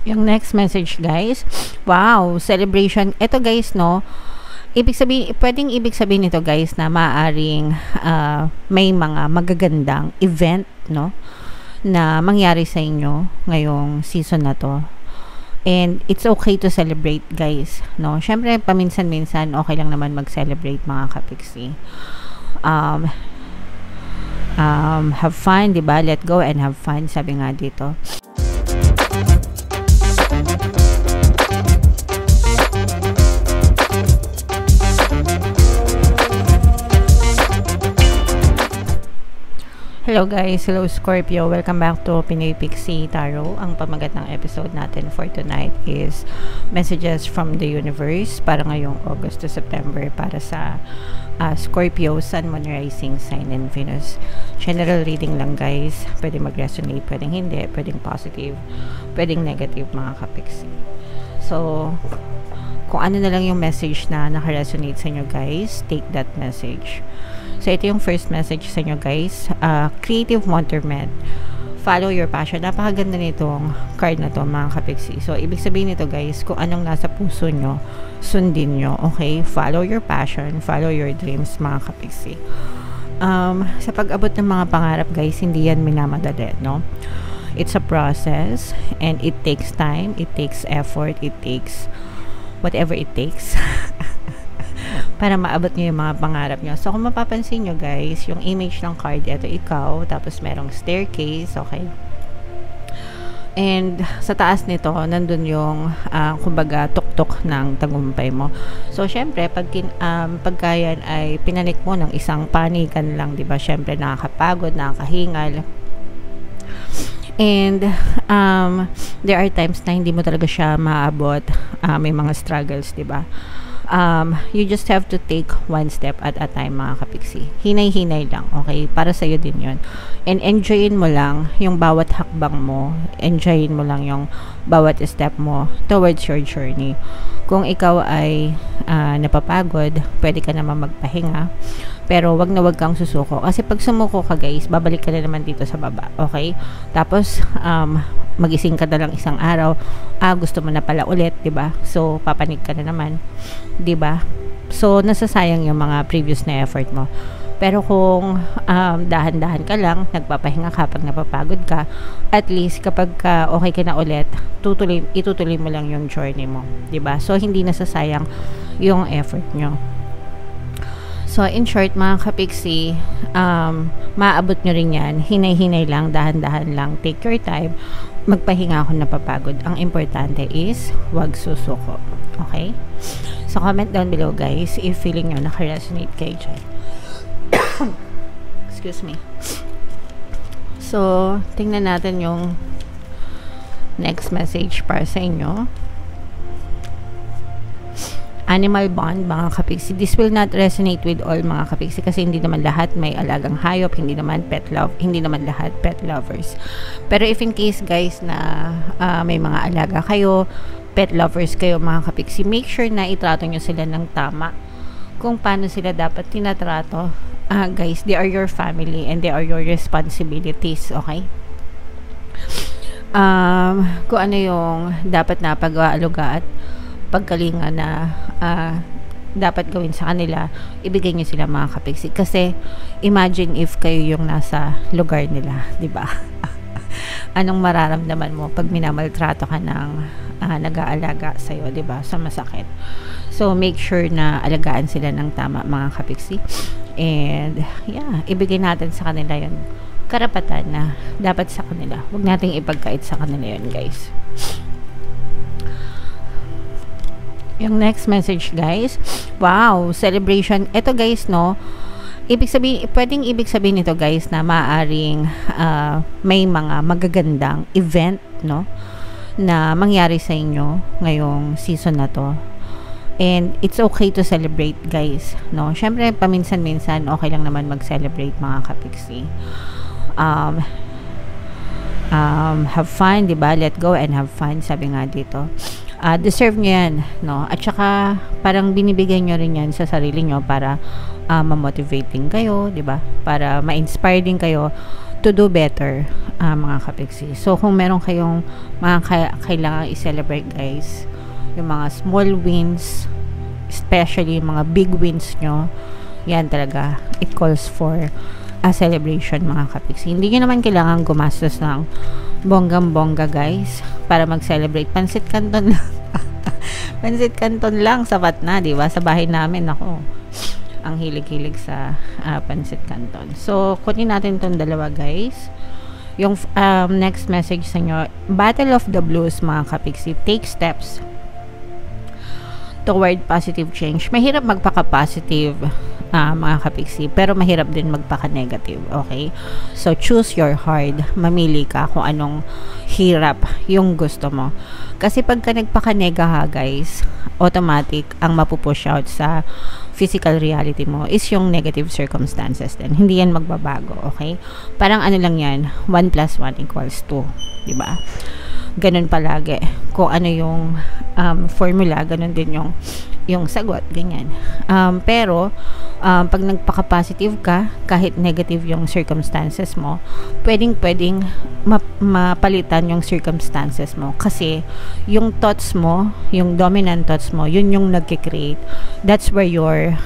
Yung next message, guys. Wow, celebration. Ito, guys, no. Ibig sabihin nito, guys, na maaaring may mga magagandang event, no, na mangyari sa inyo ngayong season na to. And it's okay to celebrate, guys, no. Syempre, paminsan-minsan okay lang naman mag-celebrate, mga kapiksi. Have fun, 'di ba? Let go and have fun, sabi nga dito. Hello guys, hello Scorpio, welcome back to Pinoy Pixie Tarot. Ang pamagat ng episode natin for tonight is messages from the universe para ngayong August to September para sa Scorpio, Sun, Moon, Rising, Sign, and Venus. General reading lang, guys. Pwede mag-resonate, pwedeng hindi, pwedeng positive, pwedeng negative, mga kapiksi. So, kung ano na lang yung message na naka-resonate sa inyo, guys, take that message. So, ito yung first message sa inyo, guys. Creative wonderment. Follow your passion. Napakaganda nitong card na to, mga kapiksi. So, ibig sabihin nito, guys, kung anong nasa puso nyo, sundin nyo. Okay? Follow your passion. Follow your dreams, mga kapiksi. Sa pag-abot ng mga pangarap, guys, hindi yan minamadali, no? It's a process and it takes time, it takes effort, it takes whatever it takes para maabot nyo yung mga pangarap nyo. So, kung mapapansin nyo, guys, yung image ng card, ito ikaw, tapos merong staircase, okay? And sa taas nito, nandun yung, kumbaga, tuktok ng tagumpay mo. So, syempre, pagka yan ay pinanik mo ng isang panikan lang, diba? Syempre, nakakapagod, nakakahingal. And there are times na hindi mo talaga siya maabot, may mga struggles, diba? You just have to take one step at a time, mga kapiksi. Hinay-hinay lang, okay? Para sa'yo din yun. And enjoyin mo lang yung bawat hakbang mo. Enjoyin mo lang yung bawat step mo towards your journey. Kung ikaw ay napapagod, pwede ka naman magpahinga. Pero wag na wag kang susuko. Kasi pag sumuko ka, guys, babalik ka na naman dito sa baba. Okay? Tapos, magising ka na lang isang araw. Gusto mo na pala ulit, 'di ba? So, papanig ka na naman. 'Di ba? So, nasasayang yung mga previous na effort mo. Pero kung dahan-dahan ka lang, nagpapahinga ka pag napapagod ka, at least kapag okay ka na ulit, itutuloy mo lang yung journey mo. 'Di ba? So, hindi nasasayang yung effort nyo. So, in short, mga kapiksi, maabot nyo rin yan. Hinay-hinay lang, dahan-dahan lang. Take your time. Magpahinga kung napapagod. Ang importante is, wag susuko. Okay? So, comment down below, guys, if feeling nyo naka-resonate kayo dyan. Excuse me. So, tingnan natin yung next message para sa inyo. Animal bond, mga kapiksi. This will not resonate with all, mga kapiksi, kasi hindi naman lahat may alagang hayop, hindi naman lahat pet lovers. Pero if in case, guys, na may mga alaga kayo, pet lovers kayo, mga kapiksi, make sure na itrato nyo sila ng tama kung paano sila dapat tinatrato. Guys, they are your family and they are your responsibilities, okay? Kung ano yung dapat na pag-aaluga at pagkalinga na dapat gawin sa kanila, ibigay nyo sila, mga kapiksi. Kasi imagine if kayo yung nasa lugar nila, di ba? Anong mararamdaman mo pag minamaltrato ka ng nag-aalaga sa'yo, di ba? Sa masakit. So, make sure na alagaan sila ng tama, mga kapiksi. And, yeah, ibigay natin sa kanila yun karapatan na dapat sa kanila. Huwag nating ipagkait sa kanila yun, guys. Yung next message, guys. Wow, celebration. Ito, guys, no. Ibig sabihin nito, guys, na maaaring may mga magagandang event, no, na mangyari sa inyo ngayong season na to. And it's okay to celebrate, guys, no. Syempre, paminsan-minsan okay lang naman mag-celebrate, mga kapiksi. Have fun, 'di ba? Let go and have fun, sabi nga dito. Deserve nyo yan, no? At saka, parang binibigay nyo rin yan sa sarili nyo para ma-motivate din kayo, di ba? Para ma-inspire din kayo to do better, mga kapiksi. So, kung meron kayong mga kailangan i-celebrate, guys, yung mga small wins, especially yung mga big wins nyo, yan talaga, it calls for a celebration, mga kapiksi. Hindi nyo naman kailangan gumastos ng bonggang-bongga, guys, para mag-celebrate. Pansit Canton lang. Pansit Canton lang, sapat na, di ba? Sa bahay namin, ako, ang hilig-hilig sa Pansit Canton. So, kunin natin itong dalawa, guys. Yung next message sa inyo, Battle of the Blues, mga kapiksi. Take steps toward positive change. Mahirap magpaka-positive, mga kapiksi, pero mahirap din magpaka-negative, okay? So, choose your hard. Mamili ka kung anong hirap yung gusto mo. Kasi pagka nagpaka-nega ha, guys, automatic ang mapupush out sa physical reality mo is yung negative circumstances din. Hindi yan magbabago, okay? Parang ano lang yan, 1 + 1 = 2, diba? Ganun palagi. Kung ano yung formula, ganun din yung sagot, ganyan. Pero, pag nagpaka-positive ka, kahit negative yung circumstances mo, pwedeng mapalitan yung circumstances mo. Kasi, yung thoughts mo, yung dominant thoughts mo, yun yung nagkikreate. That's where your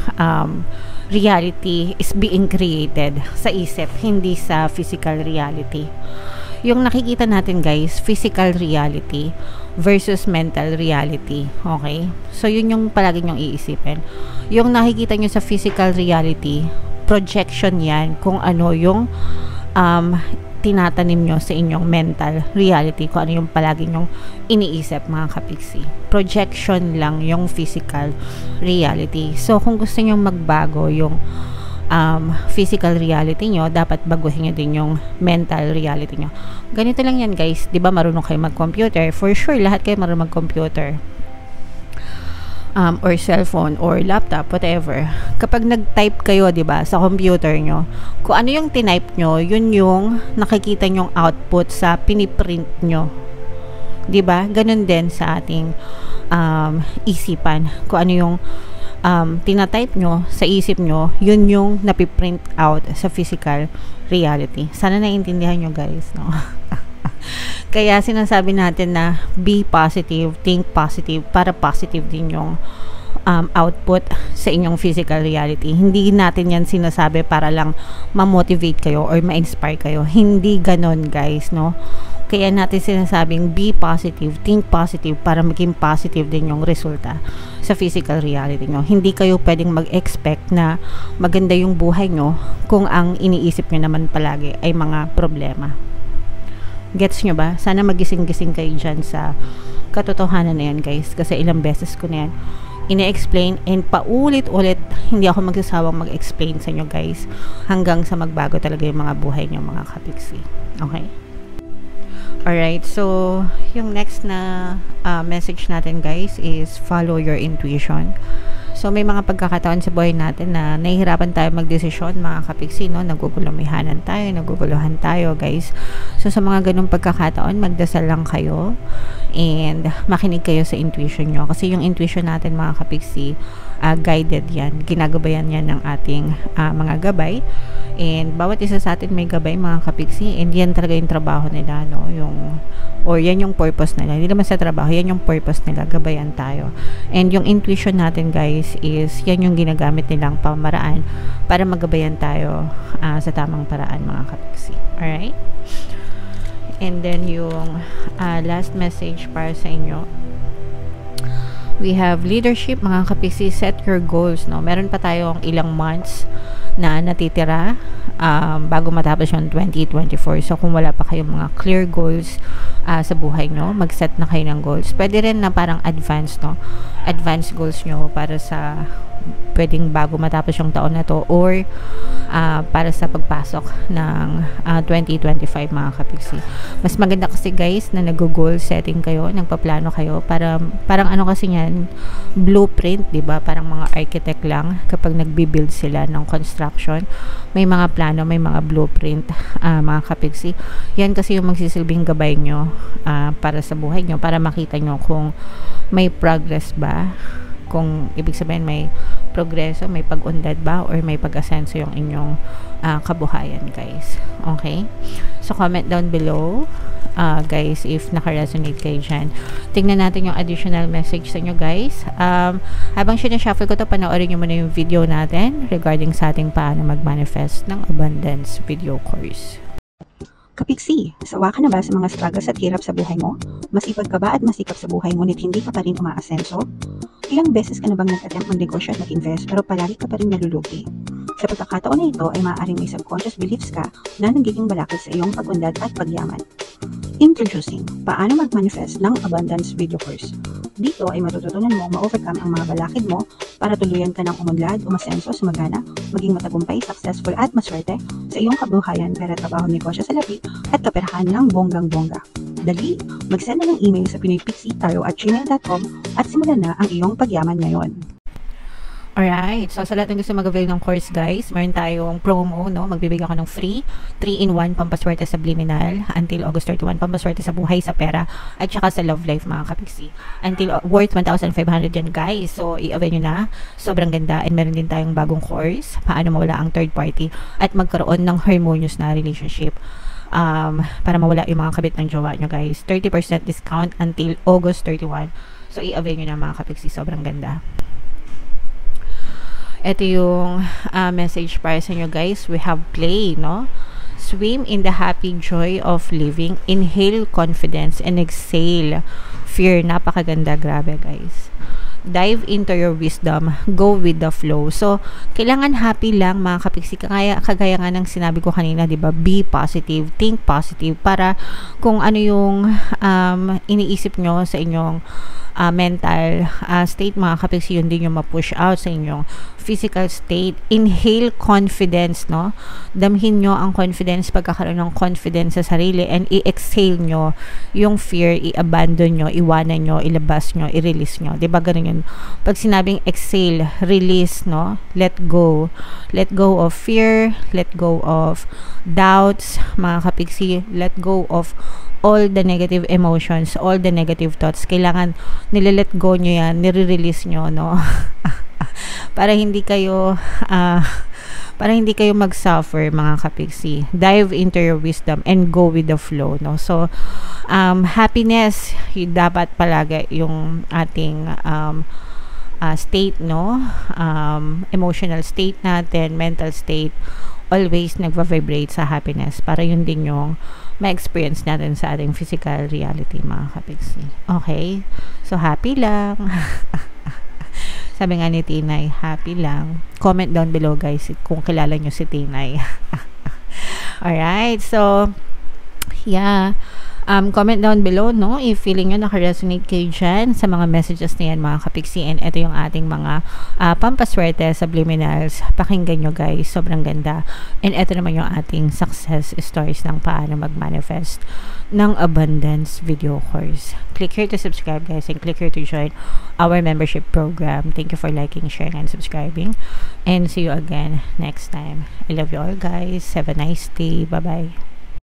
reality is being created sa isip, hindi sa physical reality. Yung nakikita natin, guys, physical reality versus mental reality, okay? So, yun yung palagi nyong iisipin. Yung nakikita nyo sa physical reality, projection yan kung ano yung tinatanim nyo sa inyong mental reality, kung ano yung palagi nyong iniisip, mga kapiksi. Projection lang yung physical reality. So, kung gusto nyong magbago yung physical reality nyo, dapat baguhin nyo din yung mental reality nyo. Ganito lang yan, guys. Diba marunong kayo mag-computer? For sure, lahat kayo marunong mag-computer. Or cellphone, or laptop, whatever. Kapag nag-type kayo, diba, sa computer nyo, kung ano yung tinype nyo, yun yung nakikita nyong output sa piniprint nyo. Diba? Ganun din sa ating isipan. Kung ano yung tinatype nyo sa isip nyo, yun yung napiprint out sa physical reality. Sana naiintindihan nyo, guys, no? Kaya sinasabi natin na be positive, think positive, para positive din yung output sa inyong physical reality. Hindi natin yan sinasabi para lang ma-motivate kayo or ma-inspire kayo. Hindi ganon, guys, no? Kaya natin sinasabing be positive, think positive, para maging positive din yung resulta sa physical reality nyo. Hindi kayo pwedeng mag-expect na maganda yung buhay nyo kung ang iniisip nyo naman palagi ay mga problema. Gets nyo ba? Sana magising-gising kayo dyan sa katotohanan na yan, guys. Kasi ilang beses ko na yan ine-explain, and paulit-ulit hindi ako magsasawang mag-explain sa inyo, guys, hanggang sa magbago talaga yung mga buhay nyo, mga kapiksi. Okay? Alright, so yung next na message natin, guys, is follow your intuition. So, may mga pagkakataon sa buhay natin na nahihirapan tayo magdesisyon, mga kapiksi, no? Nagugulumihanan tayo, naguguluhan tayo, guys. So, sa mga ganung pagkakataon, magdasal lang kayo and makinig kayo sa intuition nyo. Kasi yung intuition natin, mga kapiksi, guided yan. Ginagabayan yan ng ating mga gabay. And bawat isa sa atin may gabay, mga kapiksi, and yan talaga yung trabaho nila, no? Or yan yung purpose nila. Hindi naman sa trabaho, yan yung purpose nila, gabayan tayo. And yung intuition natin, guys, is yan yung ginagamit nilang pamaraan para magabayan tayo sa tamang paraan, mga kapiksi. Alright? And then yung last message para sa inyo, we have leadership, mga kapiksi. Set your goals, no? Meron pa tayong ilang months na natitira bago matapos yung 2024. So, kung wala pa kayong mga clear goals sa buhay nyo, mag-set na kayo ng goals. Pwede rin na parang advanced, no? Advanced goals nyo para sa pwedeng bago matapos yung taon na to, or para sa pagpasok ng 2025, mga kapiksi. Mas maganda kasi, guys, na nag-goal setting kayo, nagpaplano kayo, para parang ano kasi yan, blueprint, diba? Parang mga architect lang kapag nagbi-build sila ng construction, may mga plano, may mga blueprint, mga kapiksi. Yan kasi yung magsisilbing gabay nyo para sa buhay nyo, para makita nyo kung may progress ba, kung ibig sabihin may progreso, may pag-unlad ba, or may pag-asenso yung inyong kabuhayan, guys. Okay? So, comment down below, guys, if naka-resonate kayo dyan. Tingnan natin yung additional message sa inyo, guys. Habang sinashuffle ko to, panoorin nyo muna yung video natin regarding sa ating paano mag-manifest ng abundance video course. Kapiksi, sawa ka na ba sa mga struggles at hirap sa buhay mo? Masipag ka ba at masikap sa buhay ngunit hindi ka pa rin umaasenso? Ilang beses ka na bang nag-attempt mag-negosyo at mag-invest pero palagi ka pa rin nalulugi? Sa pagkakataon na ito ay maaaring may subconscious beliefs ka na nagiging balakid sa iyong pag-unlad at pagyaman. Introducing, paano mag-manifest ng abundance video course. Dito ay matututunan mo ma-overcome ang mga balakid mo para tuluyan ka ng umunlad, umasenso, sumagana, maging matagumpay, successful at maswerte sa iyong kabuhayan, pera, trabaho, negosyo sa lapi at kaperahan ng bonggang-bongga. Dali, mag-send na ng email sa pinoypixie@gmail.com at simulan na ang iyong pagyaman ngayon. Alright, so sa lahat ng gusto mag-avail ng course, guys, meron tayong promo, no? Magbibigay ako ng free 3-in-1 pampaswerte subliminal until August 31, pampaswerte sa buhay, sa pera, at saka sa love life, mga kapiksi. Until worth 1,500 yan, guys. So, i-avail nyo na. Sobrang ganda. And meron din tayong bagong course, paano mawala ang third party at magkaroon ng harmonious na relationship. Para mawala yung mga kabit ng jowa nyo, guys. 30% discount until August 31. So, i-avail nyo na, mga kapiksi. Sobrang ganda. Ito yung message para sa inyo, guys. We have play, no? Swim in the happy joy of living. Inhale confidence and exhale fear. Napakaganda. Grabe, guys. Dive into your wisdom. Go with the flow. So, kailangan happy lang, mga kapiksi. Kagaya nga ng sinabi ko kanina, diba? Be positive. Think positive. Para kung ano yung iniisip nyo sa inyong mental state, mga kapiksi, yun din yung ma-push out sa inyong physical state. Inhale confidence, no? Damhin nyo ang confidence, pagkakaroon ng confidence sa sarili, and i-exhale nyo yung fear, i-abandon nyo, iwanan nyo, ilabas nyo, i-release nyo. Diba ganun yun? Pag sinabing exhale, release, no? Let go. Let go of fear, let go of doubts, mga kapiksi, let go of all the negative emotions, all the negative thoughts. Kailangan nililet go nyo yan, nire-release nyo, no? para hindi kayo mag-suffer, mga kapiksi. Dive into your wisdom and go with the flow, no? So, happiness, dapat palagi yung ating state, no? Emotional state natin, mental state, always nagva-vibrate sa happiness para yun din yung ma-experience natin sa ating physical reality, mga kapiksi. Okay? So, happy lang. Sabi nga ni Tinay, happy lang. Comment down below, guys, kung kilala nyo si Tinay. Alright, so, yeah. Comment down below, no, if feeling nyo naka-resonate kayo dyan sa mga messages na yan, mga kapiksi. And ito yung ating mga pampaswerte, subliminals. Pakinggan nyo, guys. Sobrang ganda. And ito naman yung ating success stories ng paano mag-manifest ng abundance video course. Click here to subscribe, guys, and click here to join our membership program. Thank you for liking, sharing, and subscribing. And see you again next time. I love you all, guys. Have a nice day. Bye-bye.